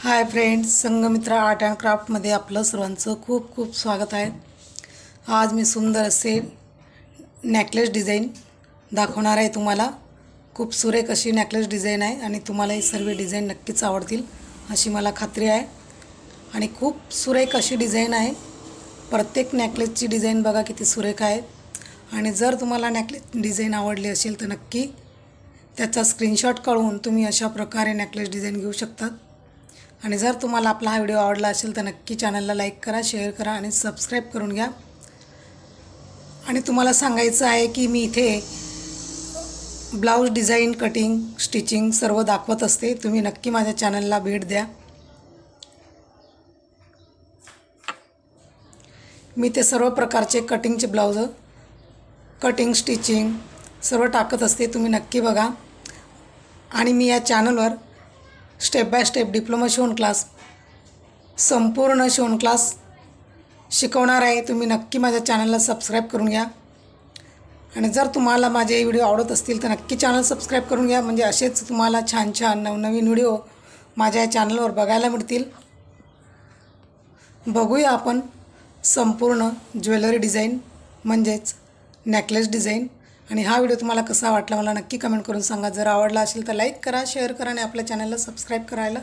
High friends, Sangamitra art and क्राफ्टमध्ये आपलं सर्वांचं खूप खूप स्वागत आहे। आज मी सुंदर असे नेकलेस डिझाईन दाखवणार आहे तुम्हाला। खूप सुरेख अशी नेकलेस डिझाईन आहे आणि तुम्हाला ही सर्व डिझाईन नक्कीच आवडतील अशी मला खात्री आहे। आणि खूप सुरेख अशी डिझाईन आहे। प्रत्येक नेकलेसची डिझाईन बघा किती सुरेख आहे। आणि जर तुम्हाला नेकलेस डिझाईन आवडली असेल तर नक्की त्याचा स्क्रीनशॉट काढून तुम्ही अशा प्रकारे नेकलेस डिझाईन घेऊ शकता। आणि जर तुम्हाला आपला हा व्हिडिओ आवडला असेल तर नक्की चॅनलला लाईक करा, शेअर करा आणि सबस्क्राईब करून घ्या। आणि तुम्हाला सांगायचं आहे की मी इथे ब्लाउज डिझाईन, कटिंग, स्टिचिंग सर्व दाखवत असते। तुम्ही नक्की माझ्या चॅनलला भेट द्या। मी ते सर्व प्रकारचे कटिंगचे ब्लाउज, कटिंग, स्टिचिंग सर्व टाकत असते। तुम्ही नक्की बघा। आणि मी या चॅनलवर स्टेप बाय स्टेप डिप्लोमा शिवण क्लास, संपूर्ण शिवण क्लास शिकवणार आहे। तुम्ही नक्की माझ्या चॅनलला सबस्क्राईब करून घ्या। आणि जर तुम्हाला माझे व्हिडिओ आवडत असतील तर नक्की चॅनल सबस्क्राईब करून घ्या, म्हणजे असेच तुम्हाला छान छान नवनवीन व्हिडिओ माझ्या चॅनलवर बघायला मिळतील। बघूया आपण संपूर्ण ज्वेलरी डिझाईन म्हणजेच नेकलेस डिझाईन। आणि हा व्हिडिओ तुम्हाला कसा वाटला मला नक्की कमेंट करून सांगा। जर आवडला असेल तर लाईक करा, शेअर करा आणि आपल्या चॅनलला सबस्क्राईब करायला